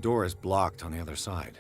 door is blocked on the other side.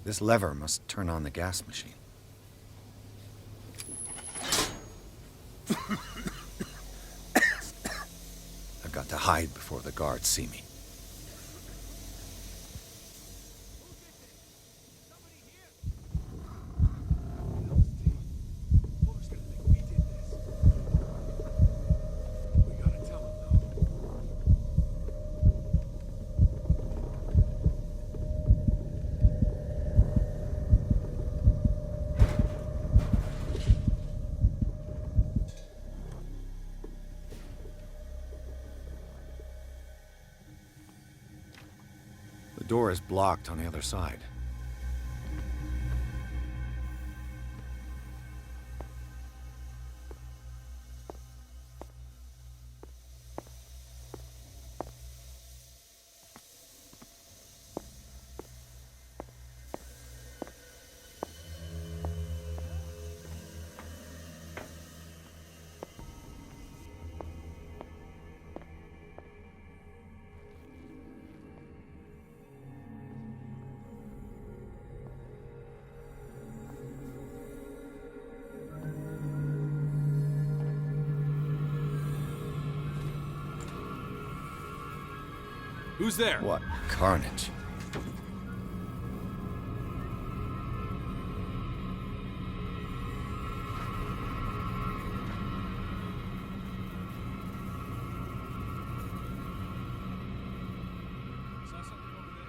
This lever must turn on the gas machine. I've got to hide before the guards see me. The door is blocked on the other side. Who's there? What carnage. Saw something over there?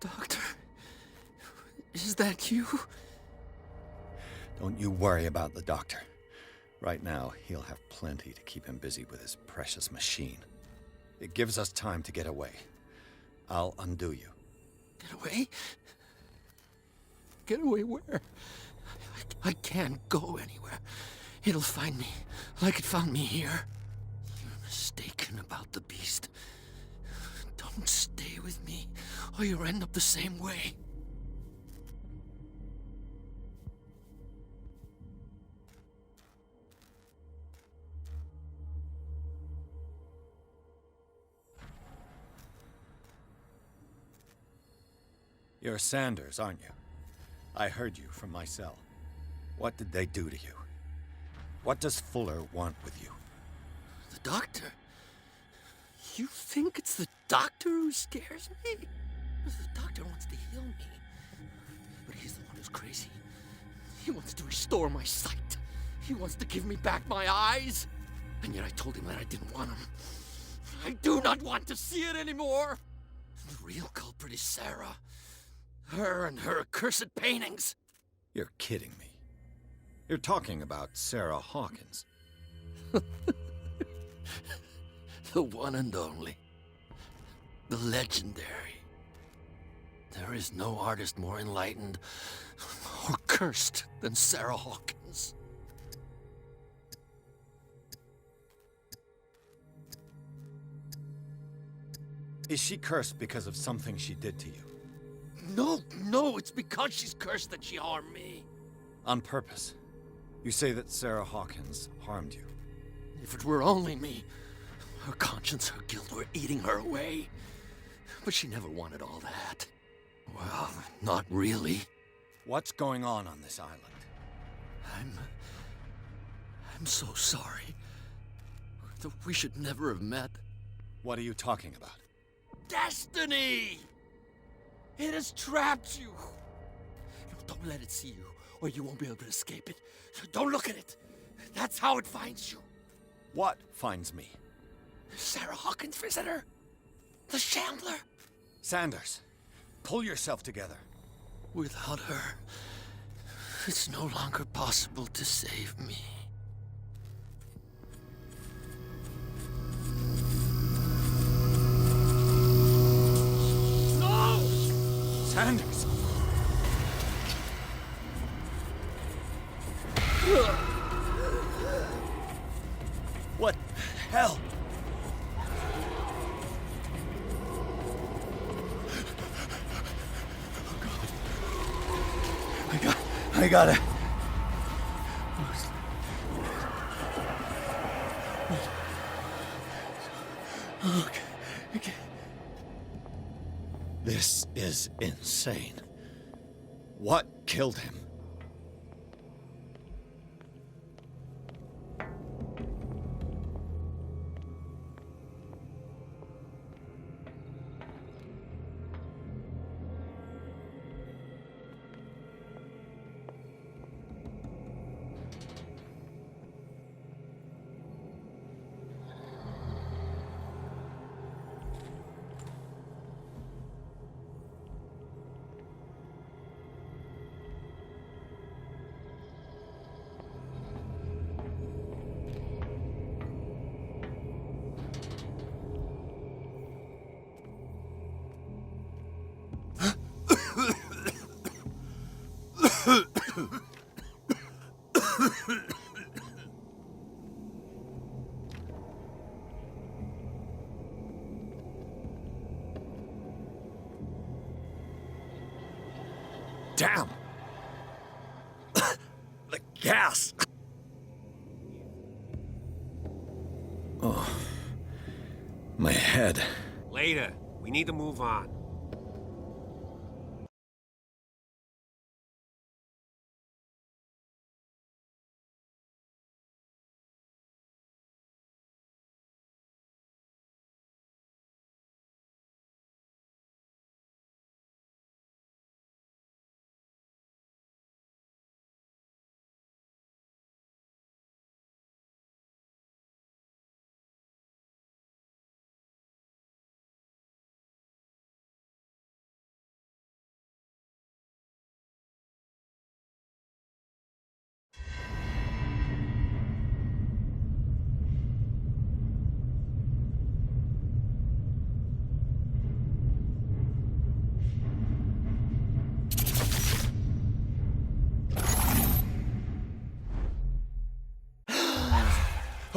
Doctor, is that you? Don't you worry about the doctor. Right now, he'll have plenty to keep him busy with his precious machine. It gives us time to get away. I'll undo you. Get away? Get away where? I can't go anywhere. It'll find me, like it found me here. You're mistaken about the beast. Don't stay with me, or you'll end up the same way. You're Sanders, aren't you? I heard you from my cell. What did they do to you? What does Fuller want with you? The doctor? You think it's the doctor who scares me? The doctor wants to heal me. But he's the one who's crazy. He wants to restore my sight. He wants to give me back my eyes. And yet I told him that I didn't want them. I do not want to see it anymore. The real culprit is Sarah. Her and her accursed paintings. You're kidding me. You're talking about Sarah Hawkins. The one and only. The legendary. There is no artist more enlightened or cursed than Sarah Hawkins. Is she cursed because of something she did to you? No, it's because she's cursed that she harmed me. On purpose. You say that Sarah Hawkins harmed you. If it were only me, her conscience, her guilt were eating her away. But she never wanted all that. Well, not really. What's going on this island? I'm so sorry. We should never have met. What are you talking about? Destiny! It has trapped you. No, don't let it see you, or you won't be able to escape it. Don't look at it. That's how it finds you. What finds me? Sarah Hawkins' visitor. The Shambler. Sanders, pull yourself together. Without her, it's no longer possible to save me. No! Sanders! What the hell? I gotta. Okay. This is insane. What killed him? Damn! The gas! Oh, my head. Later. We need to move on.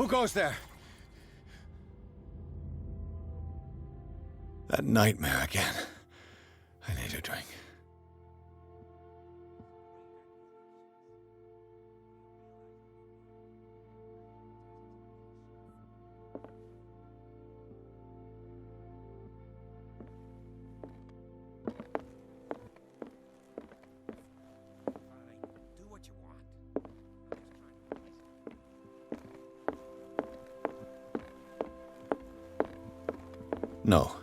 Who goes there? That nightmare again. I need a drink. Do what you want. No.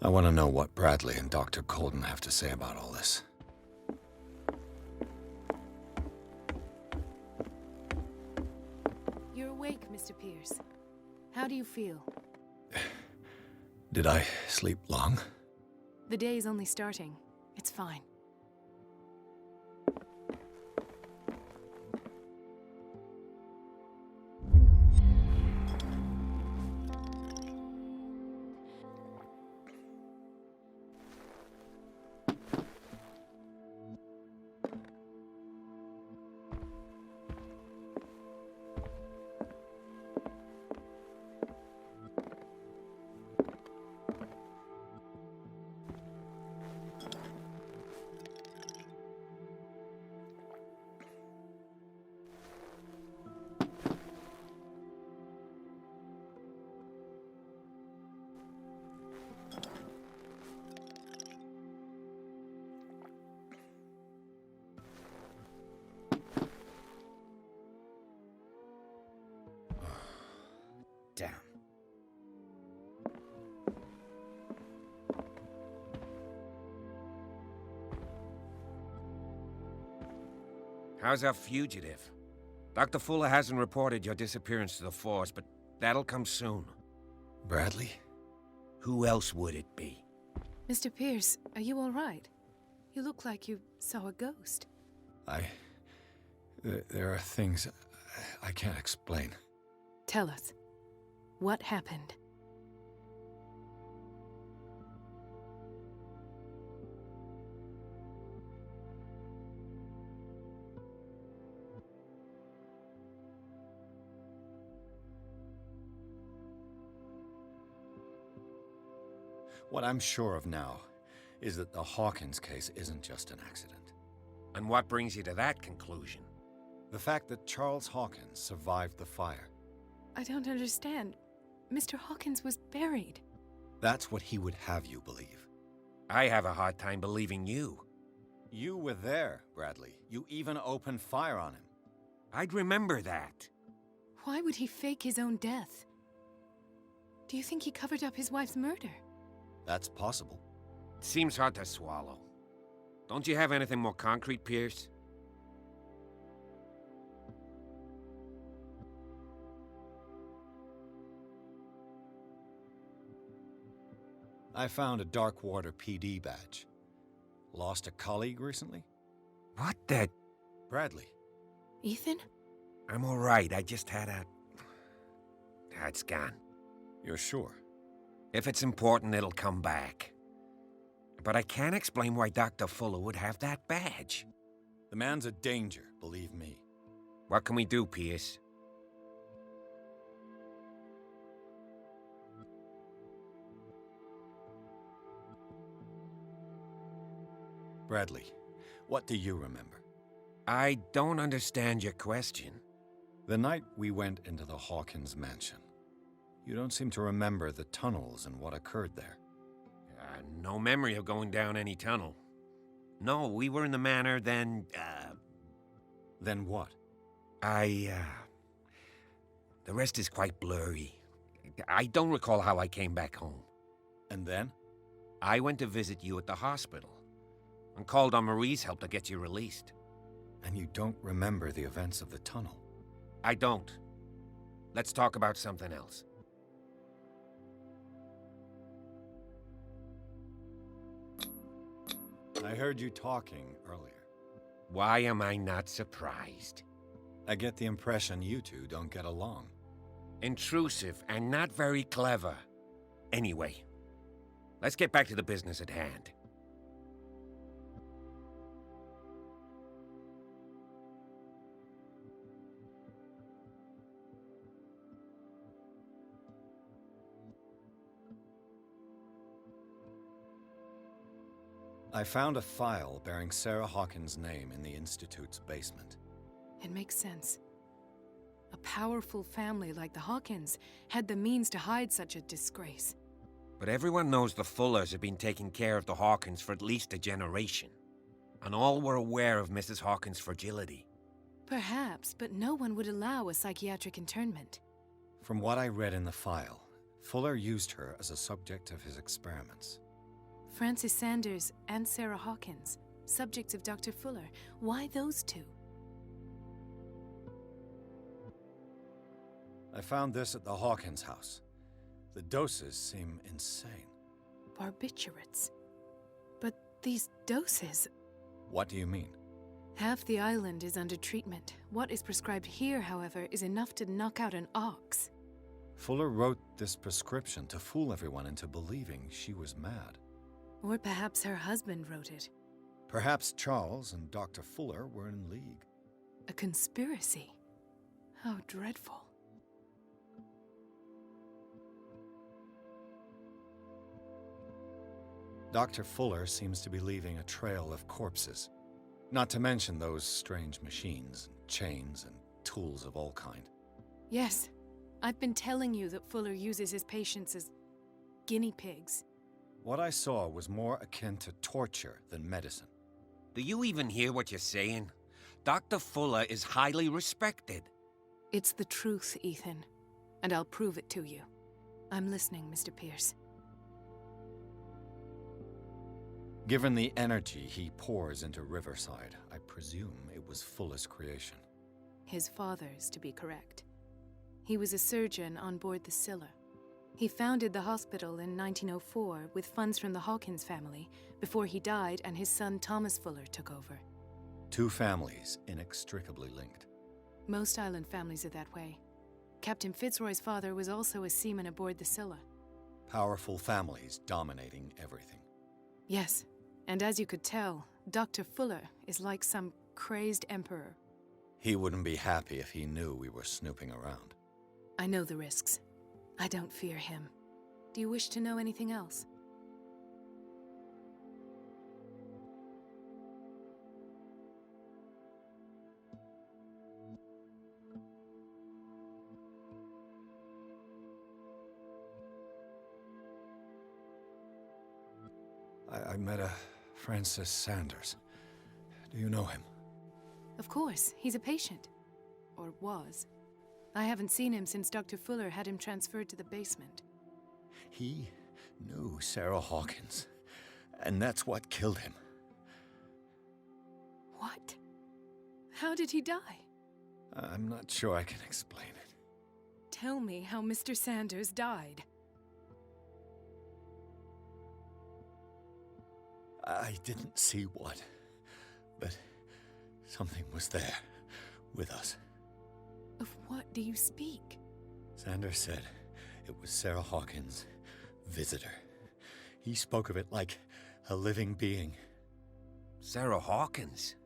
I want to know what Bradley and Dr. Colden have to say about all this. You're awake, Mr. Pierce. How do you feel? Did I sleep long? The day is only starting. It's fine. Damn. How's our fugitive? Dr. Fuller hasn't reported your disappearance to the force, but that'll come soon. Bradley? Who else would it be? Mr. Pierce, are you all right? You look like you saw a ghost. There are things I can't explain. Tell us. What happened? What I'm sure of now is that the Hawkins case isn't just an accident. And what brings you to that conclusion? The fact that Charles Hawkins survived the fire. I don't understand. Mr. Hawkins was buried. That's what he would have you believe. I have a hard time believing you. You were there, Bradley. You even opened fire on him. I'd remember that. Why would he fake his own death? Do you think he covered up his wife's murder? That's possible. It seems hard to swallow. Don't you have anything more concrete, Pierce? I found a Darkwater PD badge. Lost a colleague recently? What the... Bradley. Ethan? I'm all right. I just had a... It's gone. You're sure? If it's important, it'll come back. But I can't explain why Dr. Fuller would have that badge. The man's a danger, believe me. What can we do, Pierce? Bradley, what do you remember? I don't understand your question. The night we went into the Hawkins mansion. You don't seem to remember the tunnels and what occurred there. No memory of going down any tunnel. No, we were in the manor, then, Then what? The rest is quite blurry. I don't recall how I came back home. And then? I went to visit you at the hospital and called on Marie's help to get you released. And you don't remember the events of the tunnel? I don't. Let's talk about something else. I heard you talking earlier. Why am I not surprised? I get the impression you two don't get along. Intrusive and not very clever. Anyway, let's get back to the business at hand. I found a file bearing Sarah Hawkins' name in the Institute's basement. It makes sense. A powerful family like the Hawkins had the means to hide such a disgrace. But everyone knows the Fullers have been taking care of the Hawkins for at least a generation. And all were aware of Mrs. Hawkins' fragility. Perhaps, but no one would allow a psychiatric internment. From what I read in the file, Fuller used her as a subject of his experiments. Francis Sanders and Sarah Hawkins, subjects of Dr. Fuller. Why those two? I found this at the Hawkins house. The doses seem insane. Barbiturates. But these doses... What do you mean? Half the island is under treatment. What is prescribed here, however, is enough to knock out an ox. Fuller wrote this prescription to fool everyone into believing she was mad. Or perhaps her husband wrote it. Perhaps Charles and Dr. Fuller were in league. A conspiracy. How dreadful. Dr. Fuller seems to be leaving a trail of corpses. Not to mention those strange machines, and chains, and tools of all kind. Yes, I've been telling you that Fuller uses his patients as guinea pigs. What I saw was more akin to torture than medicine. Do you even hear what you're saying? Dr. Fuller is highly respected. It's the truth, Ethan. And I'll prove it to you. I'm listening, Mr. Pierce. Given the energy he pours into Riverside, I presume it was Fuller's creation. His father's, to be correct. He was a surgeon on board the Scylla. He founded the hospital in 1904 with funds from the Hawkins family before he died and his son Thomas Fuller took over. Two families inextricably linked. Most island families are that way. Captain Fitzroy's father was also a seaman aboard the Scylla. Powerful families dominating everything. Yes, and as you could tell, Dr. Fuller is like some crazed emperor. He wouldn't be happy if he knew we were snooping around. I know the risks. I don't fear him. Do you wish to know anything else? I met a Francis Sanders. Do you know him? Of course, he's a patient. Or was. I haven't seen him since Dr. Fuller had him transferred to the basement. He knew Sarah Hawkins, and that's what killed him. What? How did he die? I'm not sure I can explain it. Tell me how Mr. Sanders died. I didn't see what, but something was there with us. Of what do you speak? Sanders said it was Sarah Hawkins' visitor. He spoke of it like a living being. Sarah Hawkins?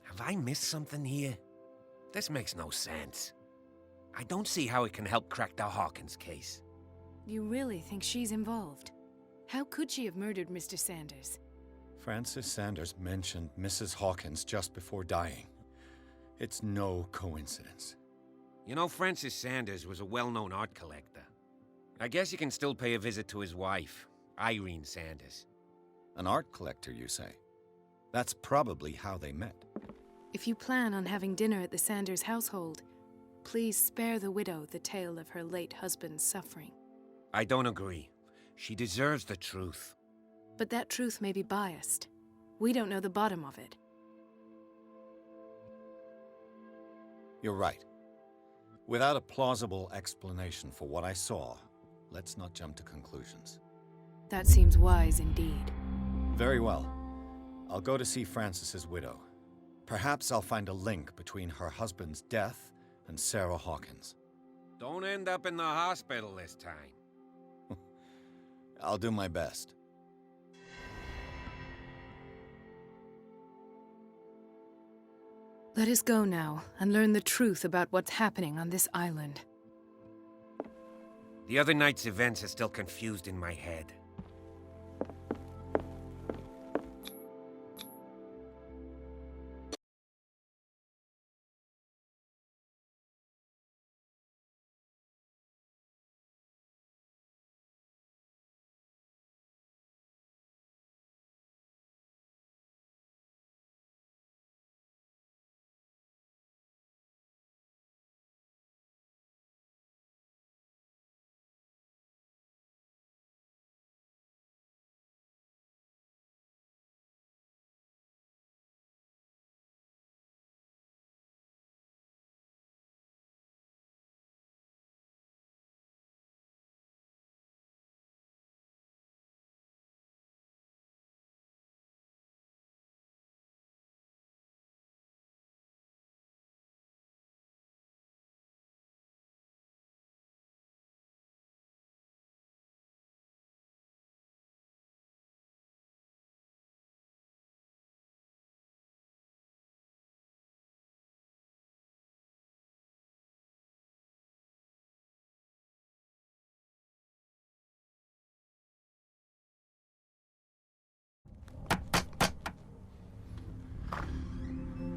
Have I missed something here? This makes no sense. I don't see how it can help crack the Hawkins case. You really think she's involved? How could she have murdered Mr. Sanders? Francis Sanders mentioned Mrs. Hawkins just before dying. It's no coincidence. You know, Francis Sanders was a well-known art collector. I guess you can still pay a visit to his wife, Irene Sanders. An art collector, you say? That's probably how they met. If you plan on having dinner at the Sanders household, please spare the widow the tale of her late husband's suffering. I don't agree. She deserves the truth. But that truth may be biased. We don't know the bottom of it. You're right. Without a plausible explanation for what I saw, let's not jump to conclusions. That seems wise indeed. Very well. I'll go to see Francis's widow. Perhaps I'll find a link between her husband's death and Sarah Hawkins. Don't end up in the hospital this time. I'll do my best. Let us go now and learn the truth about what's happening on this island. The other night's events are still confused in my head.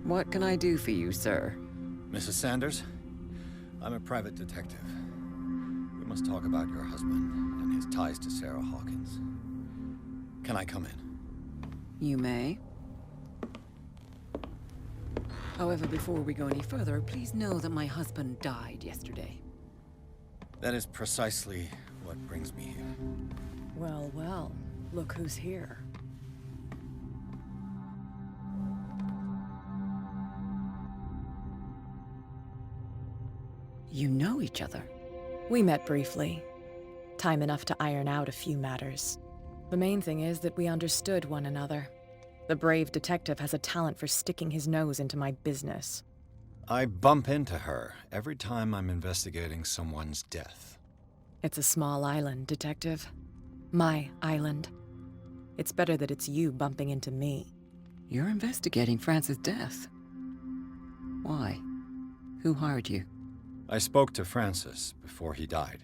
What can I do for you, sir? Mrs. Sanders, I'm a private detective. We must talk about your husband and his ties to Sarah Hawkins. Can I come in? You may. However, before we go any further, please know that my husband died yesterday. That is precisely what brings me here. Well, well, look who's here. You know each other? We met briefly. Time enough to iron out a few matters. The main thing is that we understood one another. The brave detective has a talent for sticking his nose into my business. I bump into her every time I'm investigating someone's death. It's a small island, Detective. My island. It's better that it's you bumping into me. You're investigating Francis' death. Why? Who hired you? I spoke to Francis before he died.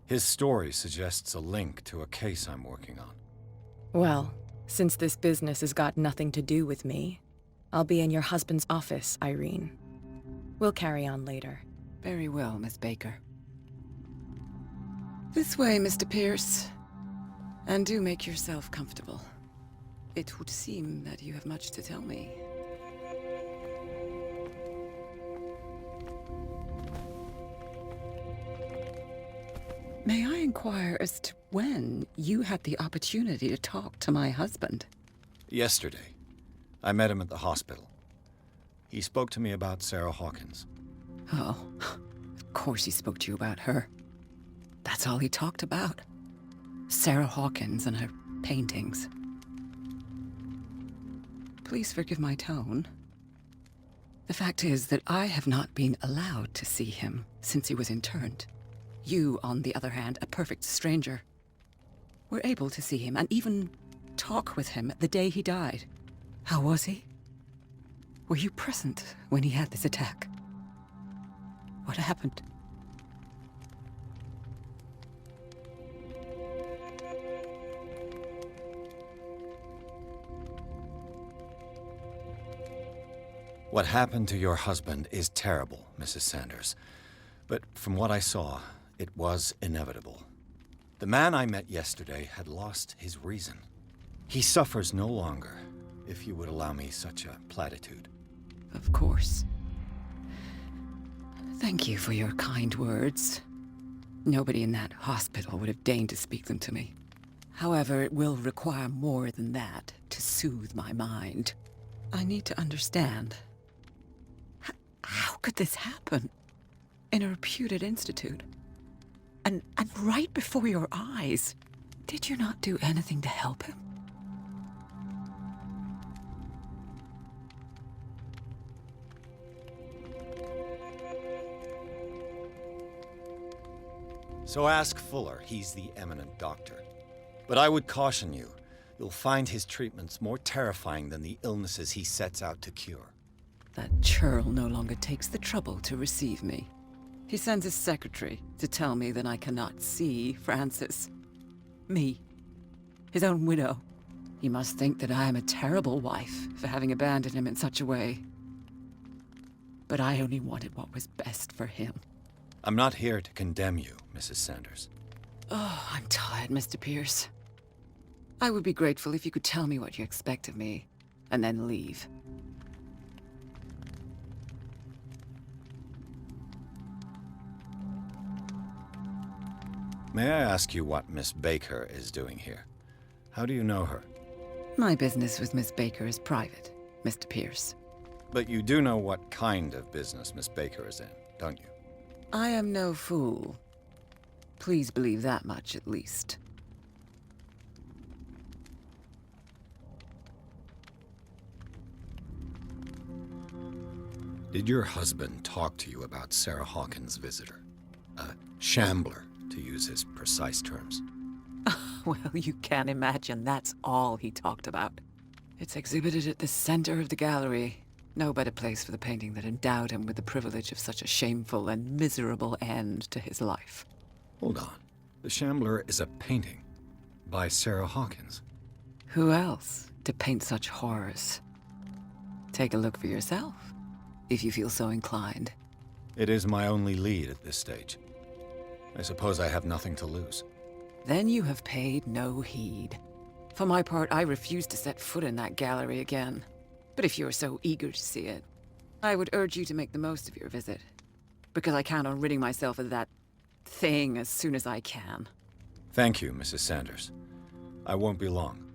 His story suggests a link to a case I'm working on. Well, since this business has got nothing to do with me, I'll be in your husband's office, Irene. We'll carry on later. Very well, Miss Baker. This way, Mr. Pierce. And do make yourself comfortable. It would seem that you have much to tell me. May I inquire as to when you had the opportunity to talk to my husband? Yesterday, I met him at the hospital. He spoke to me about Sarah Hawkins. Oh, of course he spoke to you about her. That's all he talked about. Sarah Hawkins and her paintings. Please forgive my tone. The fact is that I have not been allowed to see him since he was interned. You, on the other hand, a perfect stranger, were able to see him and even talk with him the day he died. How was he? Were you present when he had this attack? What happened? What happened to your husband is terrible, Mrs. Sanders. But from what I saw, it was inevitable. The man I met yesterday had lost his reason. He suffers no longer, if you would allow me such a platitude. Of course. Thank you for your kind words. Nobody in that hospital would have deigned to speak them to me. However, it will require more than that to soothe my mind. I need to understand. How could this happen? In a reputed institute? And right before your eyes. Did you not do anything to help him? So ask Fuller, he's the eminent doctor. But I would caution you, you'll find his treatments more terrifying than the illnesses he sets out to cure. That churl no longer takes the trouble to receive me. He sends his secretary to tell me that I cannot see Francis. Me. His own widow. He must think that I am a terrible wife for having abandoned him in such a way. But I only wanted what was best for him. I'm not here to condemn you, Mrs. Sanders. Oh, I'm tired, Mr. Pierce. I would be grateful if you could tell me what you expect of me, and then leave. May I ask you what Miss Baker is doing here? How do you know her? My business with Miss Baker is private, Mr. Pierce. But you do know what kind of business Miss Baker is in, don't you? I am no fool. Please believe that much, at least. Did your husband talk to you about Sarah Hawkins' visitor? A shambler, to use his precise terms. Well, you can imagine that's all he talked about. It's exhibited at the center of the gallery. No better place for the painting that endowed him with the privilege of such a shameful and miserable end to his life. Hold on. The Shambler is a painting by Sarah Hawkins. Who else to paint such horrors? Take a look for yourself, if you feel so inclined. It is my only lead at this stage. I suppose I have nothing to lose. Then you have paid no heed. For my part, I refuse to set foot in that gallery again. But if you're so eager to see it, I would urge you to make the most of your visit. Because I count on ridding myself of that thing as soon as I can. Thank you, Mrs. Sanders. I won't be long.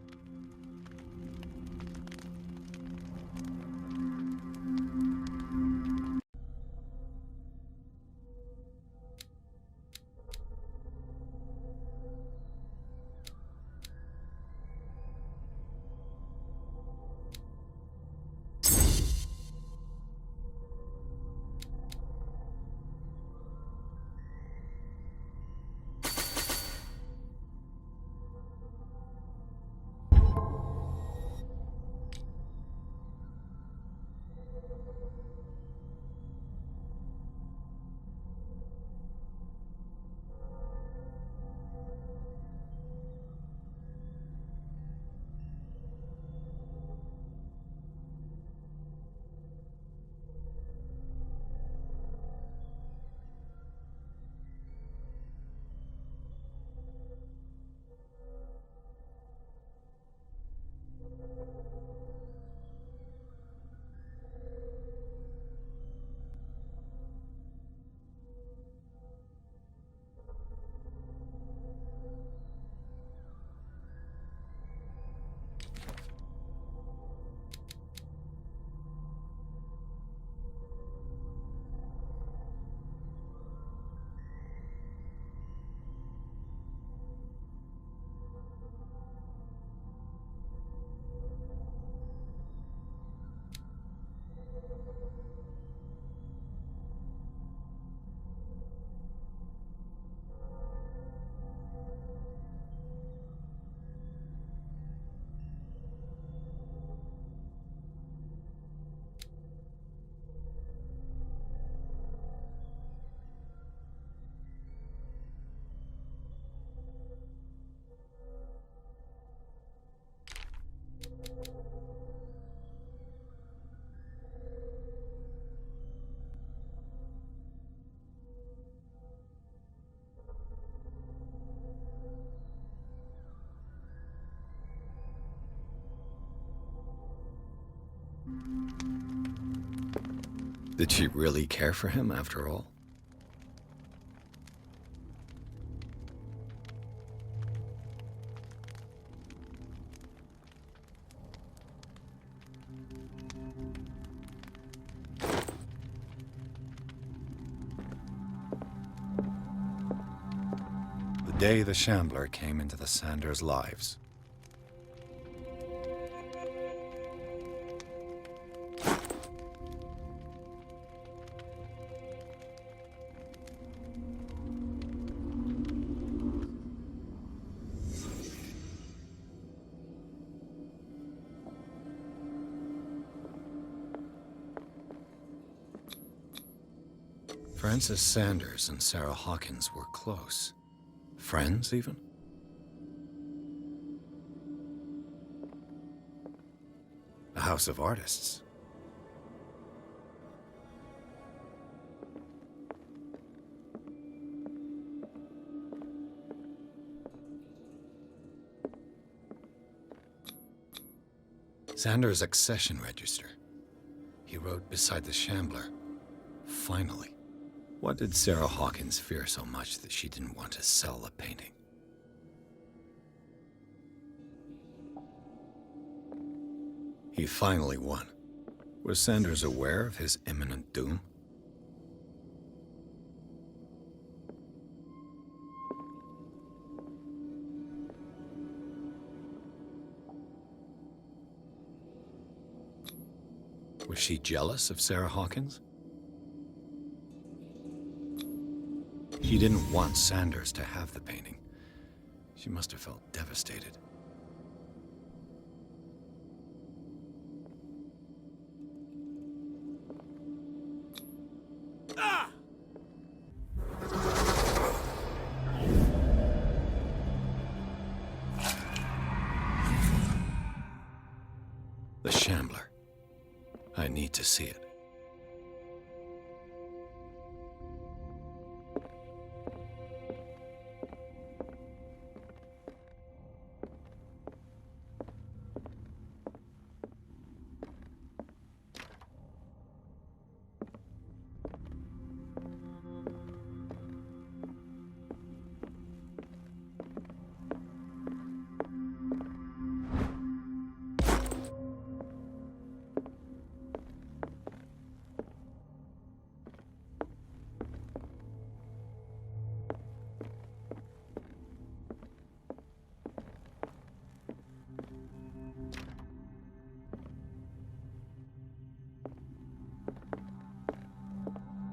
Did she really care for him after all? The day the Shambler came into the Sanders' lives. Frances Sanders and Sarah Hawkins were close. Friends, even? A house of artists. Sanders' accession register. He wrote beside the Shambler, "Finally." What did Sarah Hawkins fear so much that she didn't want to sell the painting? He finally won. Was Sanders aware of his imminent doom? Was she jealous of Sarah Hawkins? She didn't want Sanders to have the painting. She must have felt devastated. The Shambler. I need to see it.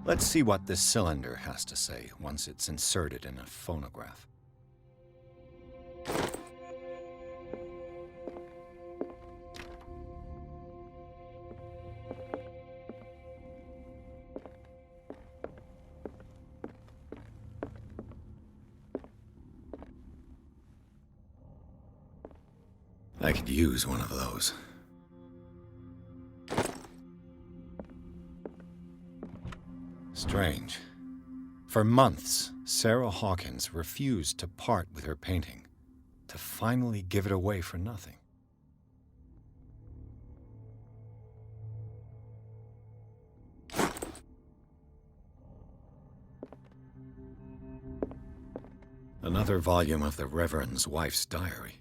Let's see what this cylinder has to say once it's inserted in a phonograph. I could use one of those. Strange. For months, Sarah Hawkins refused to part with her painting, to finally give it away for nothing. Another volume of the Reverend's wife's diary.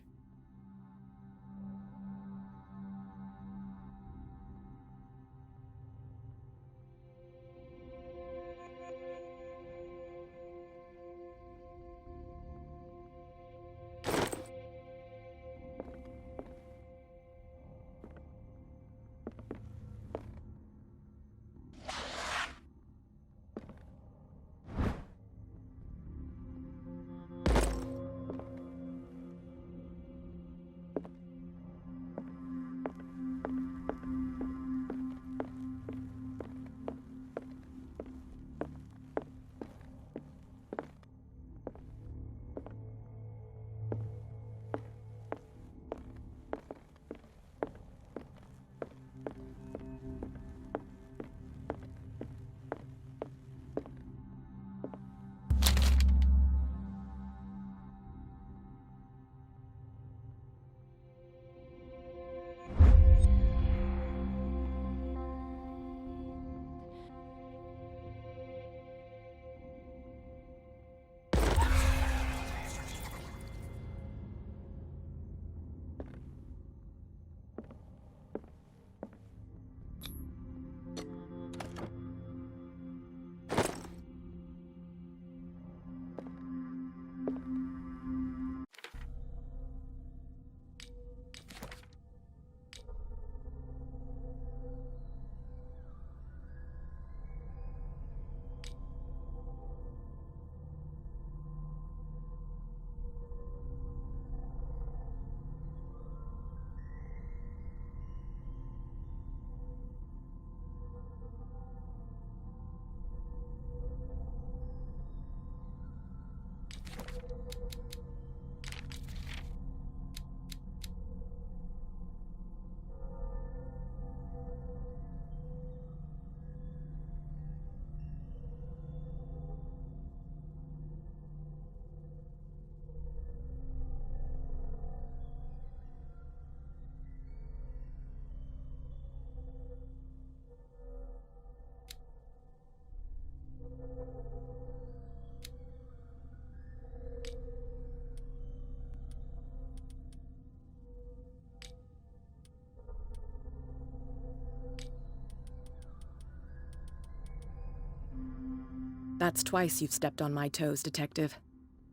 That's twice you've stepped on my toes, Detective.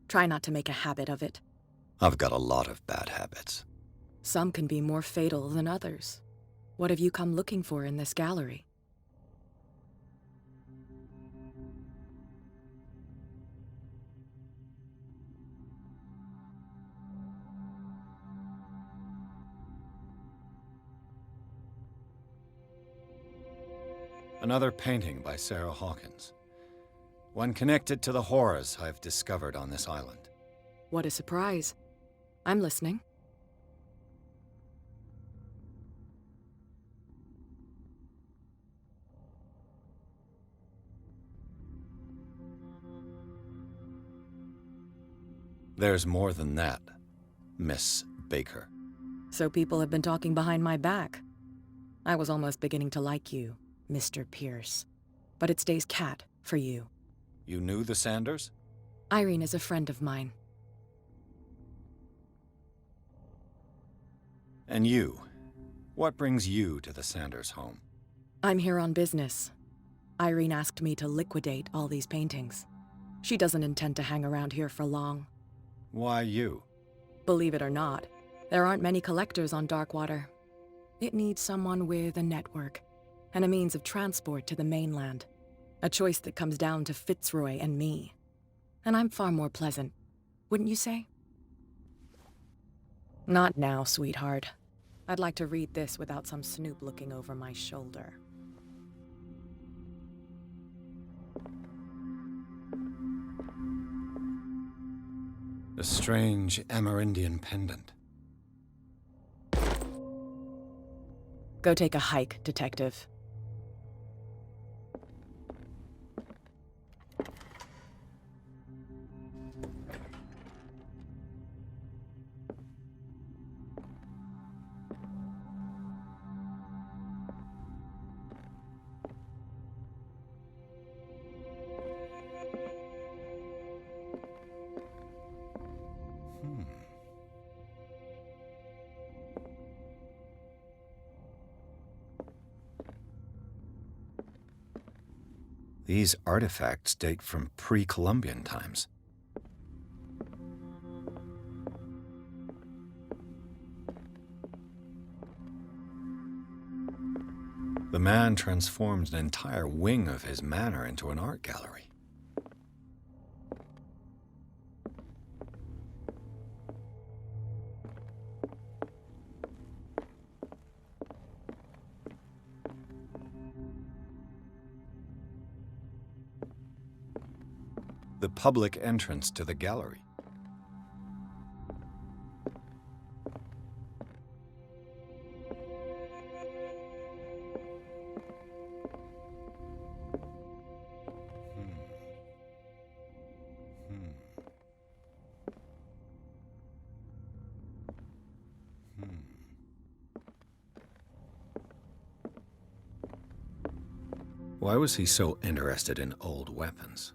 Try not to make a habit of it. I've got a lot of bad habits. Some can be more fatal than others. What have you come looking for in this gallery? Another painting by Sarah Hawkins. One connected to the horrors I've discovered on this island. What a surprise. I'm listening. There's more than that, Miss Baker. So people have been talking behind my back. I was almost beginning to like you, Mr. Pierce. But it stays Cat for you. You knew the Sanders? Irene is a friend of mine. And you? What brings you to the Sanders home? I'm here on business. Irene asked me to liquidate all these paintings. She doesn't intend to hang around here for long. Why you? Believe it or not, there aren't many collectors on Darkwater. It needs someone with a network and a means of transport to the mainland. A choice that comes down to Fitzroy and me. And I'm far more pleasant, wouldn't you say? Not now, sweetheart. I'd like to read this without some snoop looking over my shoulder. A strange Amerindian pendant. Go take a hike, Detective. These artifacts date from pre-Columbian times. The man transformed an entire wing of his manor into an art gallery. The public entrance to the gallery. Why was he so interested in old weapons?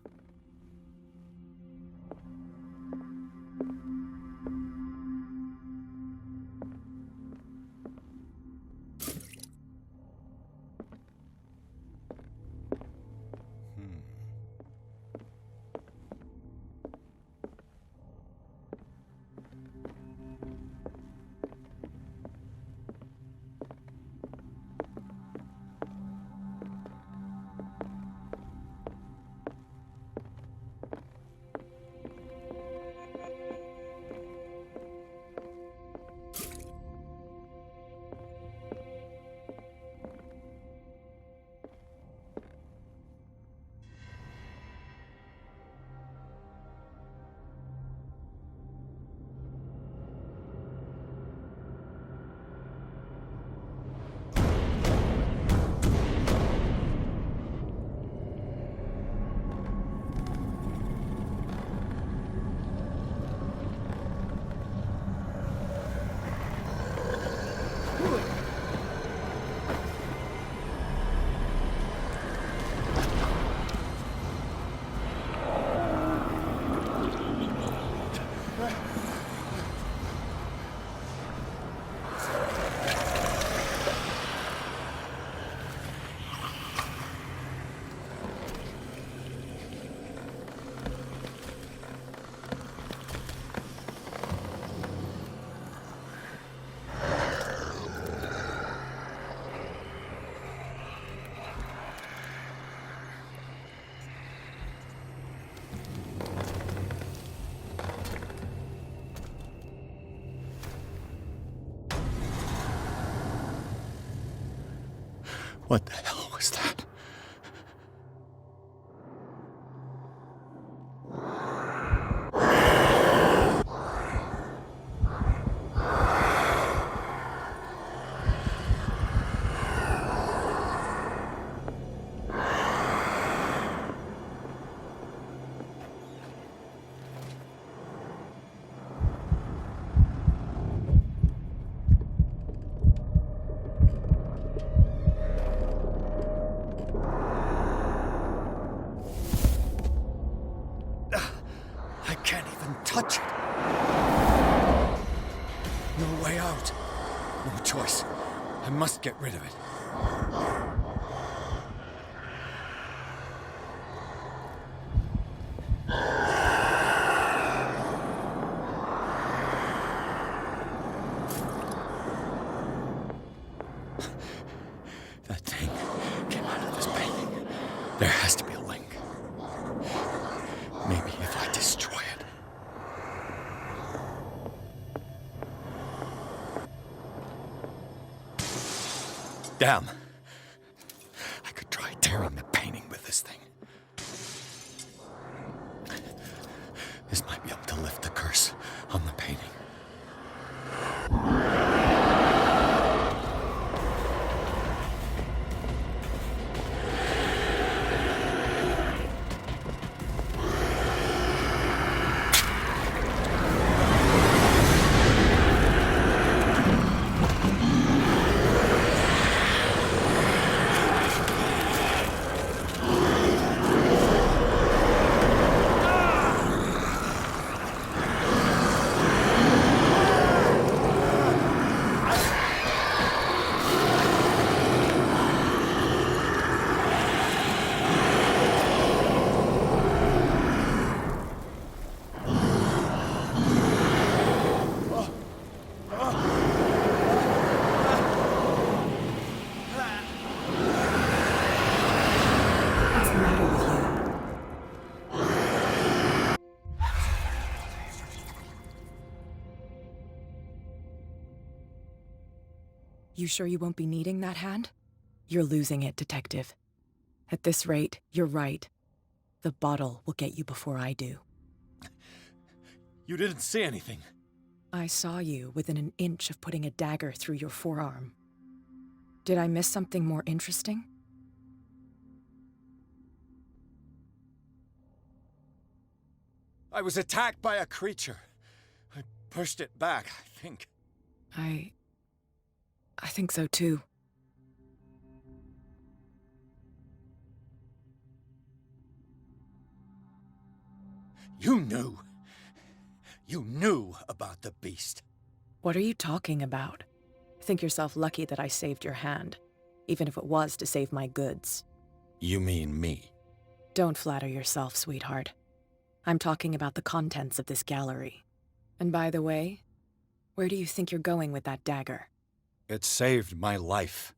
What the hell was that? No choice. I must get rid of it. That thing came out of this painting. There has to be a link. Maybe if I destroy it. Damn. I could try tearing the painting with this thing. This might be able to lift the curse on the painting. What's the matter with you? You sure you won't be needing that hand? You're losing it, Detective. At this rate, you're right. The bottle will get you before I do. You didn't see anything. I saw you within an inch of putting a dagger through your forearm. Did I miss something more interesting? I was attacked by a creature. I pushed it back, I think. I think so too. You knew. You knew about the beast. What are you talking about? Think yourself lucky that I saved your hand, even if it was to save my goods. You mean me? Don't flatter yourself, sweetheart. I'm talking about the contents of this gallery. And by the way, where do you think you're going with that dagger? It saved my life.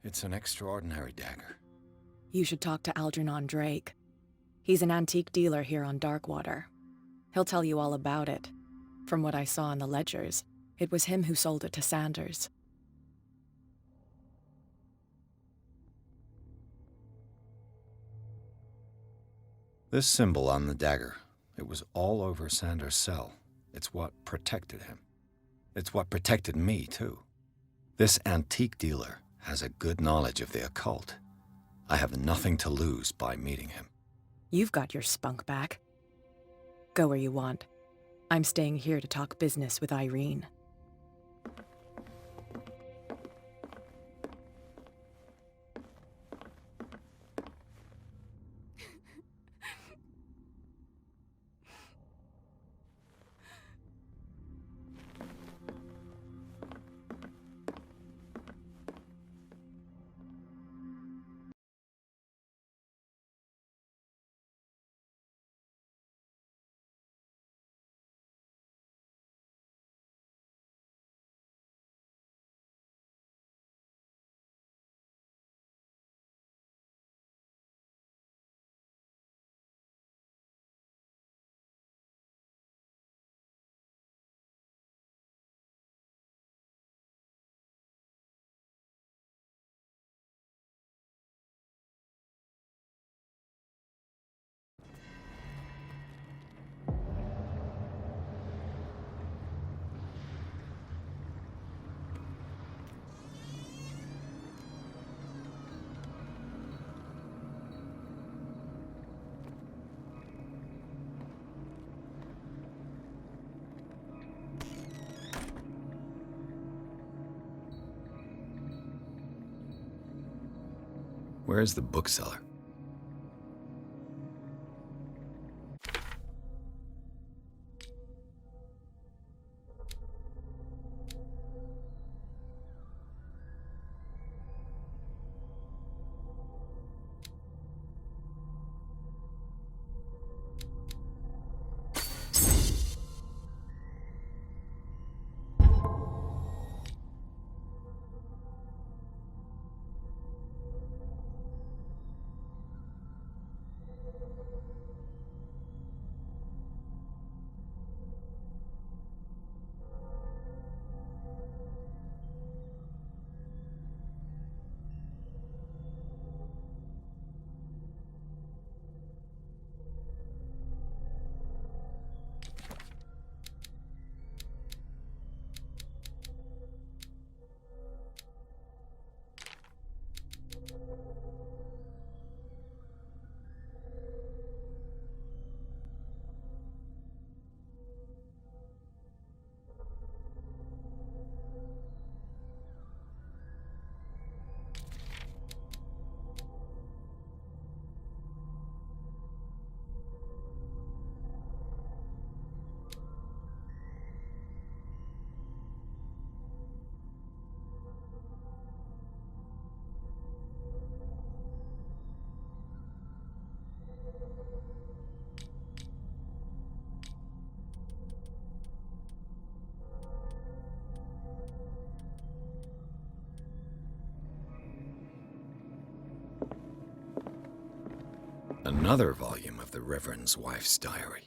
It's an extraordinary dagger. You should talk to Algernon Drake. He's an antique dealer here on Darkwater. He'll tell you all about it. From what I saw in the ledgers, it was him who sold it to Sanders. This symbol on the dagger, it was all over Sanders' cell. It's what protected him. It's what protected me, too. This antique dealer has a good knowledge of the occult. I have nothing to lose by meeting him. You've got your spunk back. Go where you want. I'm staying here to talk business with Irene. Where is the bookseller? Another volume of the Reverend's wife's diary.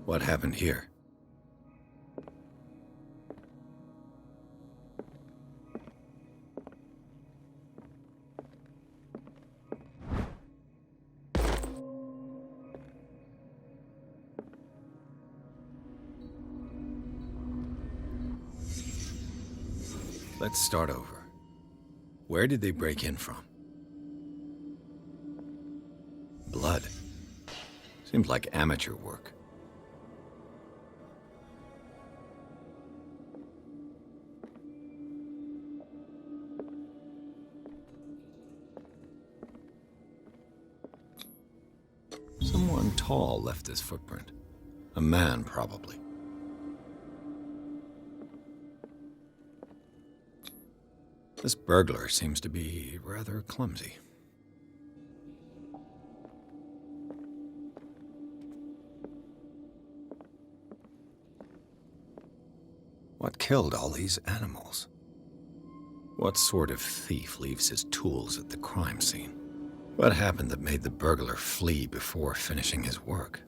What happened here? Let's start over. Where did they break in from? Blood. Seems like amateur work. Someone tall left this footprint. A man, probably. This burglar seems to be rather clumsy. What killed all these animals? What sort of thief leaves his tools at the crime scene? What happened that made the burglar flee before finishing his work?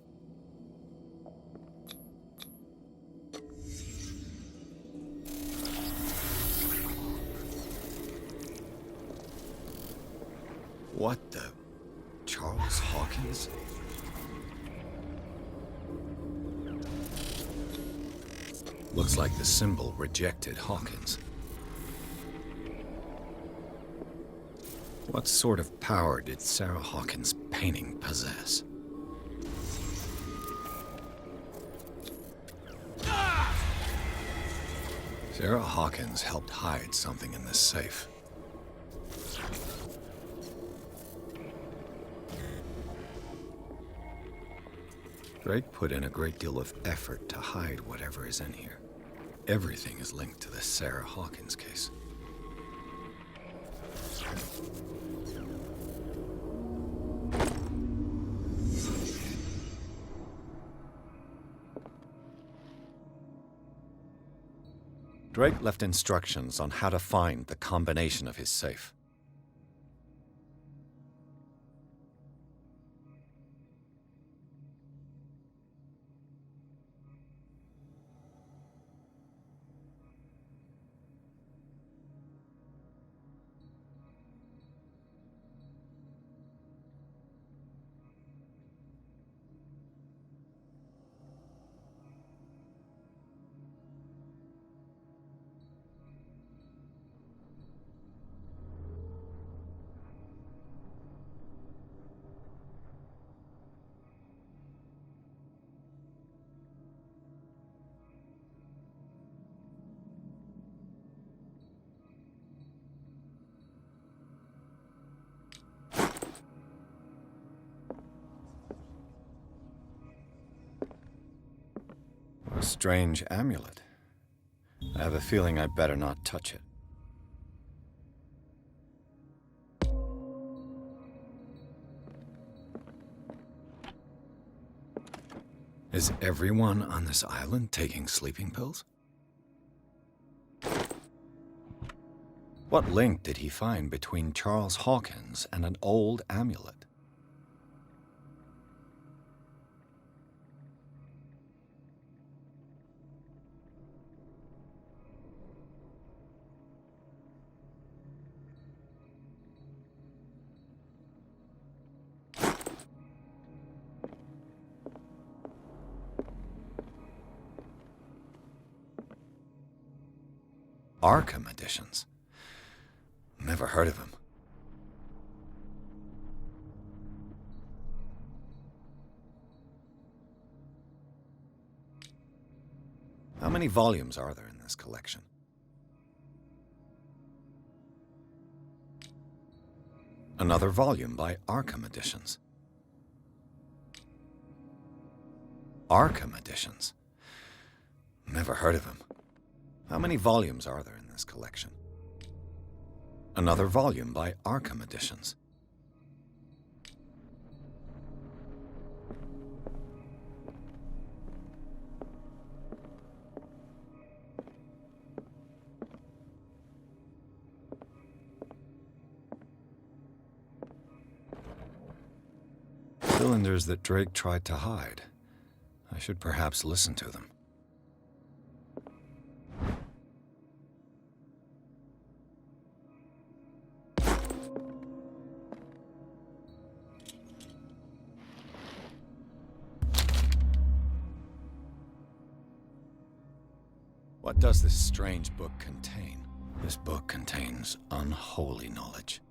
What the... Charles Hawkins? Looks like the symbol rejected Hawkins. What sort of power did Sarah Hawkins' painting possess? Sarah Hawkins helped hide something in this safe. Drake put in a great deal of effort to hide whatever is in here. Everything is linked to the Sarah Hawkins case. Drake left instructions on how to find the combination of his safe. A strange amulet. I have a feeling I better not touch it. Is everyone on this island taking sleeping pills? What link did he find between Charles Hawkins and an old amulet? Arkham editions. Never heard of him. How many volumes are there in this collection? Another volume by Arkham Editions. Arkham Editions? Never heard of him. How many volumes are there in this collection? Another volume by Arkham Editions. Cylinders that Drake tried to hide. I should perhaps listen to them. What does this strange book contain? This book contains unholy knowledge.